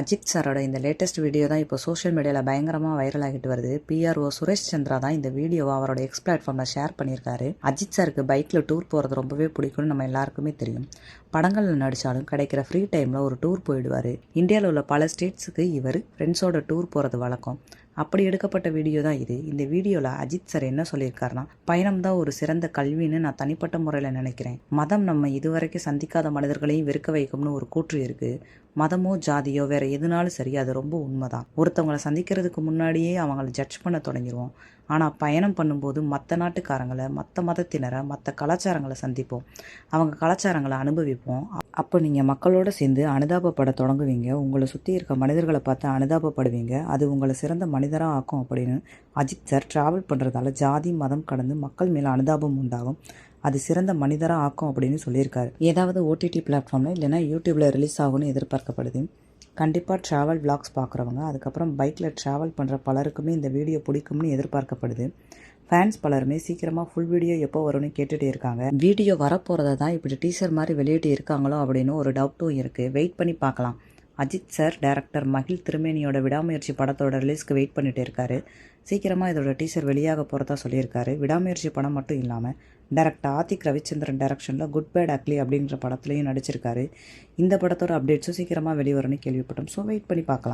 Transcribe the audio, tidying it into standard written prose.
அஜித் சாரோட இந்த latest video தான் இப்போ சோஷியல் மீடியாவில் பயங்கரமாக வைரல் ஆகிட்டு வருது. பிஆர்ஓ சுரேஷ் சந்திரா தான் இந்த வீடியோவை அவரோட எக்ஸ் பிளாட்ஃபார்மில் ஷேர் பண்ணியிருக்காரு. அஜித் சாருக்கு பைக்கில் டூர் போகிறது ரொம்பவே பிடிக்கும்னு நம்ம எல்லாருக்குமே தெரியும். படங்களில் நடித்தாலும் கிடைக்கிற ஃப்ரீ டைமில் ஒரு டூர் போயிடுவார். இந்தியாவில் உள்ள பல ஸ்டேட்ஸுக்கு இவர் ஃப்ரெண்ட்ஸோட டூர் போகிறது வழக்கம். அப்படி எடுக்கப்பட்ட வீடியோ தான் இது. இந்த வீடியோவில் அஜித் சார் என்ன சொல்லியிருக்காருன்னா, பயணம் தான் ஒரு சிறந்த கல்வின்னு நான் தனிப்பட்ட முறையில் நினைக்கிறேன். மதம் நம்ம இதுவரைக்கும் சந்திக்காத மனிதர்களையும் வெறுக்க வைக்கும்னு ஒரு கூற்று இருக்குது. மதமோ ஜாதியோ வேற எதுனாலும் சரி, அது ரொம்ப உண்மைதான். ஒருத்தவங்களை சந்திக்கிறதுக்கு முன்னாடியே அவங்கள ஜட்ஜ் பண்ண தொடங்கிடுவோம். ஆனால் பயணம் பண்ணும்போது மற்ற நாட்டுக்காரங்களை, மற்ற மதத்தினரை, மற்ற கலாச்சாரங்களை சந்திப்போம். அவங்க கலாச்சாரங்களை அனுபவிப்போம். அப்போ நீங்கள் மக்களோடு சேர்ந்து அனுதாபப்பட தொடங்குவீங்க. உங்களை சுற்றி இருக்க மனிதர்களை பார்த்து அனுதாபப்படுவீங்க. அது உங்களை சிறந்த மனிதராக ஆக்கும் அப்படின்னு அஜித் சார் ட்ராவல் பண்ணுறதால ஜாதி மதம் கடந்து மக்கள் மேலே அனுதாபம் உண்டாகும். அது சிறந்த மனிதராக ஆக்கும் அப்படின்னு சொல்லியிருக்காரு. ஏதாவது ஓடிடி பிளாட்ஃபார்மில் இல்லைனா யூடியூப்பில் ரிலீஸ் ஆகும்னு எதிர்பார்க்கப்படுது. கண்டிப்பாக ட்ராவல் விளாக்ஸ் பார்க்குறவங்க, அதுக்கப்புறம் பைக்கில் ட்ராவல் பண்ணுற பலருக்குமே இந்த வீடியோ பிடிக்கும்னு எதிர்பார்க்கப்படுது. ஃபேன்ஸ் பலருமே சீக்கிரமாக ஃபுல் வீடியோ எப்போ வரும்னு கேட்டுகிட்டே இருக்காங்க. வீடியோ வரப்போகிறத தான் இப்படி டீசர் மாதிரி வெளியிட்டு இருக்காங்களோ அப்படின்னு ஒரு டவுட்டும் இருக்குது. வெயிட் பண்ணி பார்க்கலாம். அஜித் சார் டைரக்டர் மகிழ் திருமேனியோட விடாமுயற்சி படத்தோட ரிலீஸ்க்கு வெயிட் பண்ணிட்டு இருக்காரு. சீக்கிரமாக இதோட டீசர் வெளியாக போகிறதா சொல்லியிருக்காரு. விடாமுயற்சி படம் மட்டும் இல்லாமல் டைரக்டர் ஆதிக் ரவிச்சந்திரன் டைரக்ஷனில் குட் பேட் அக்லி அப்படின்ற படத்துலையும் நடிச்சிருக்காரு. இந்த படத்தோட அப்டேட்ஸும் சீக்கிரமாக வெளிவரும்னு கேள்விப்பட்டோம். ஸோ வெயிட் பண்ணி பார்க்கலாம்.